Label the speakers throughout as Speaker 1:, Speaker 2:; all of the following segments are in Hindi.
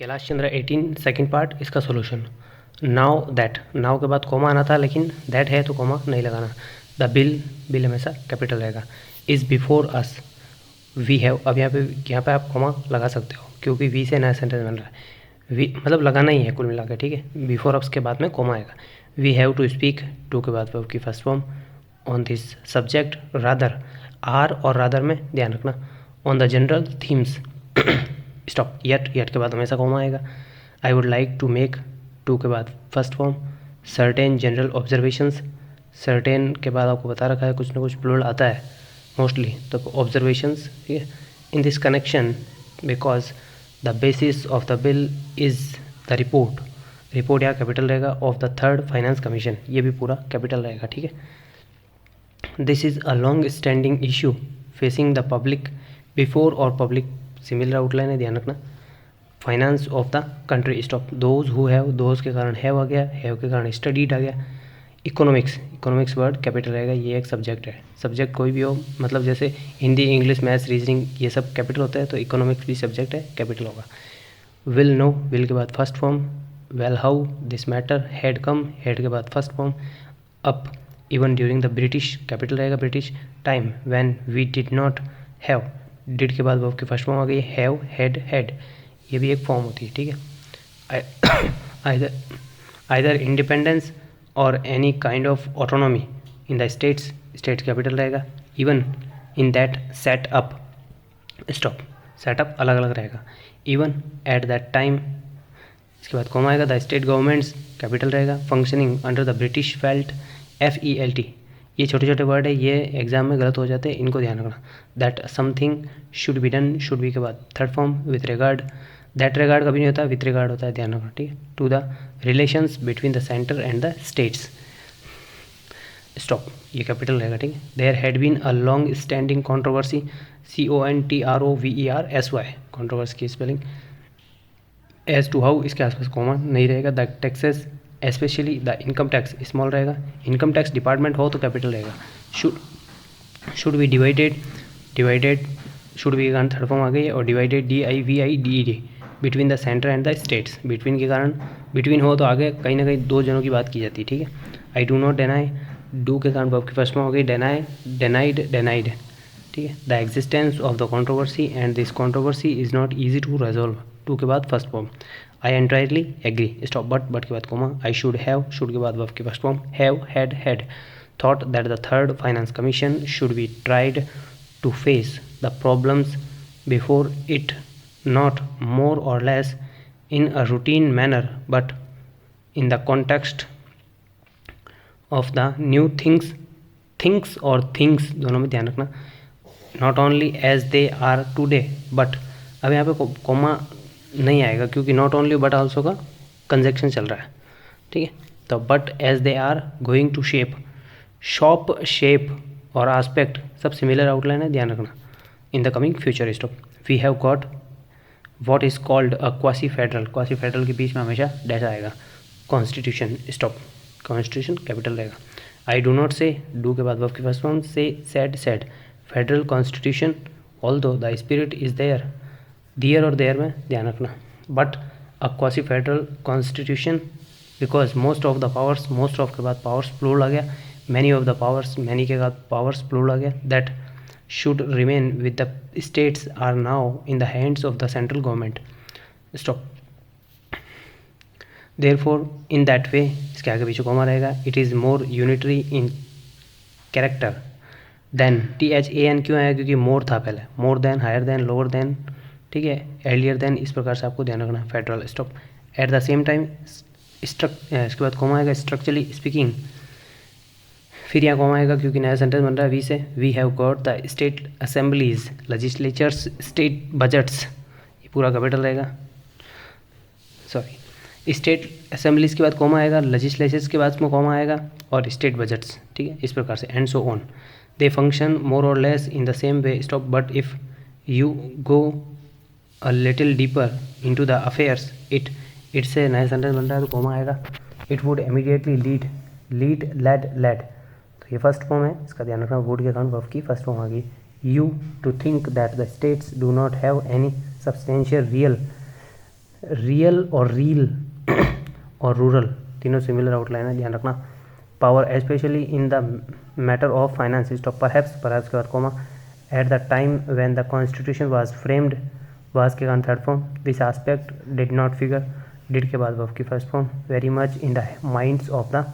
Speaker 1: कैलाश चंद्र 18 सेकंड पार्ट, इसका सोल्यूशन। नाउ दैट, नाउ के बाद कोमा आना था लेकिन दैट है तो कोमा नहीं लगाना। द बिल, बिल हमेशा कैपिटल रहेगा। Is before us, we have, अब यहाँ पे आप कोमा लगा सकते हो क्योंकि वी से नया सेंटेंस बन रहा है। वी मतलब लगाना ही है कुल मिला के, ठीक है। बिफोर अस के बाद में कोमा आएगा। We have to speak, to के बाद वर्ब की first form, on this subject, rather, or और रादर में ध्यान रखना, on the general themes, stop, yet, yet के बाद हमेशा कोमा आएगा। I would like to make, to के बाद first form, certain general observations, certain के बाद आपको बता रखा है कुछ ना कुछ प्लूरल आता है मोस्टली, तो ऑब्जर्वेशंस, ठीक है। In this connection, because the basis of the bill is the report, report यहाँ कैपिटल रहेगा, of the third finance commission, ये भी पूरा कैपिटल रहेगा, ठीक है। This is a long standing issue facing the public before, और पब्लिक सिमिलर आउटलाइन है, ध्यान रखना। Finance of the country, stop, those who have, those के कारण हैव आ गया, हैव के कारण स्टडीड आ गया। इकोनॉमिक्स, इकोनॉमिक्स वर्ड कैपिटल रहेगा, ये एक सब्जेक्ट है। सब्जेक्ट कोई भी हो, मतलब जैसे हिंदी, इंग्लिश, मैथ्स, रीजनिंग, ये सब कैपिटल होता है, तो इकोनॉमिक्स भी सब्जेक्ट है, कैपिटल होगा। विल नो, विल के बाद first form, well how, this matter, had come, had के बाद first form, up, even during the British, capital रहेगा British, time, when we did not have, did के बाद वर्ब की फर्स्ट फॉर्म आ गई, हैव, हैड, ये भी एक फॉर्म होती है, ठीक है। Either independence or any kind of autonomy in the states, state capital रहेगा। Even in that set up, stop, setup अलग अलग रहेगा। इवन एट दैट टाइम, इसके बाद कॉमा आएगा। द स्टेट गवर्नमेंट्स कैपिटल रहेगा। Functioning under the British felt, FELT, ये छोटे छोटे वर्ड है, ये एग्जाम में गलत हो जाते हैं, इनको ध्यान रखना। That something should be done, should be के बाद third form, with regard, that regard कभी नहीं होता, विथ रिगार्ड होता है, ध्यान रखना, ठीक है। To the relations between the centre and the states, stop, ये कैपिटल रहेगा, ठीक है। There had been a long standing controversy, CONTROVERSY, controversy की स्पेलिंग। एज टू हाउ, इसके आसपास कॉमन नहीं रहेगा। The taxes, specially the income tax, small रहेगा। इनकम टैक्स डिपार्टमेंट हो तो कैपिटल रहेगा। Should be divided, divided, should be के कारण थर्ड फॉर्म आ गई है, और divided, DIVIDED, between the centre and the states, between के कारण, बिटवीन हो तो आगे कहीं ना कहीं दो जनों की बात की जाती है, ठीक है। आई डू नॉट डेनाई, डू के कारण वर्ब की फर्स्ट फॉर्म हो गई, डेनाई, डेनाइड, ठीक है। The existence of the controversy and this controversy is not easy to resolve, to के बाद first form. I entirely agree, stop, but के बाद comma. I should have, should के बाद वर्ब की first form, have, had, thought that the third finance commission should be tried to face the problems before it, not more or less in a routine manner but in the context of the new things और things दोनों में ध्यान रखना। not only as they are today but, अब यहाँ पे कोमा नहीं आएगा क्योंकि not only but also का कंजक्शन चल रहा है, ठीक है। तो but as they are going to shape, shop, shape और aspect सब सिमिलर आउटलाइन है, ध्यान रखना। in the coming future, stop, we have got what is called a quasi federal, quasi federal के बीच में हमेशा डैश आएगा। कॉन्स्टिट्यूशन, स्टॉप, कॉन्स्टिट्यूशन कैपिटल रहेगा। I do not say, do के बाद वर्ब की first form, say, said, federal constitution, although the spirit is there, their और देयर में ध्यान रखना। But a quasi federal constitution because most of the powers, most of के बाद पावर्स प्लूरल आ गया, many of the powers, many के बाद पावर्स प्लूरल आ गया, that should remain with the states are now in the hands of the central government, stop, therefore in that way, इसके आगे पीछे कॉमा रहेगा। it is more unitary in character than, THAN क्यों आया, क्योंकि more था पहले, more than, higher than, lower than, ठीक है, earlier than, इस प्रकार से आपको ध्यान रखना। Federal, stop, at the same time, इसके बाद कॉमा आएगा, structurally speaking, फिर यहाँ कॉमा आएगा क्योंकि नया सेंटेंस बन रहा है वी से। We have got the state assemblies, legislatures, state budgets, ये पूरा कैपिटल रहेगा, सॉरी, स्टेट असेंबलीज के बाद कॉमा आएगा, लेजिस्लेचर्स के बाद में कॉमा आएगा, और स्टेट बजट्स, ठीक है, इस प्रकार से, and so on. They function more और less in the same way, stop, but if you go a little deeper into the affairs, it से नया सेंटेंस बन रहा है तो कॉमा आएगा। It would immediately lead, led, ये फर्स्ट फॉर्म है, इसका ध्यान रखना। वुड के कारण वर्ब की फर्स्ट फॉर्म आ गई। You to think that the states do not have any substantial real real और रील और रूरल तीनों सिमिलर आउटलाइन है, ध्यान रखना। Power especially in the matter of finance stop perhaps के बाद comma at the time when the constitution was framed was के कारण third form this aspect did not figure did के बाद वर्ब की first form very much in the minds of the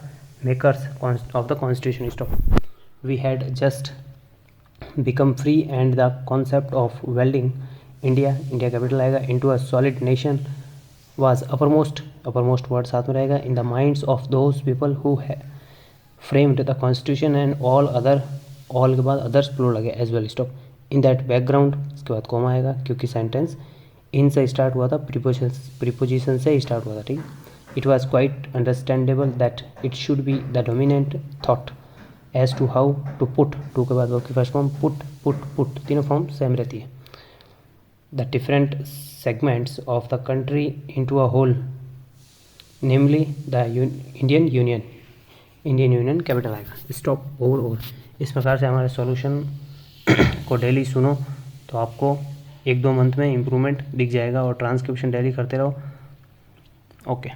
Speaker 1: makers of the constitution stop we had just become free and the concept of welding India capital आएगा into a solid nation was uppermost word साथ में रहेगा in the minds of those people who framed the constitution and all के बाद others plural लगे as well stop in that background इसके बाद कॉमा आएगा क्योंकि सेंटेंस इन से स्टार्ट हुआ था प्रीपोजिशन से स्टार्ट हुआ था, ठीक। It was quite understandable that it should be the dominant thought as to how to put to के बाद वर्ब की फर्स्ट फॉर्म पुट तीनों फॉर्म सेम रहती है the different segments of the country into a whole namely the Indian union capital आएगा स्टॉप ओवर। इस प्रकार से हमारे सॉल्यूशन को डेली सुनो तो आपको 1-2 मंथ में इम्प्रूवमेंट दिख जाएगा और ट्रांसक्रिप्शन डेली करते रहो। ओके।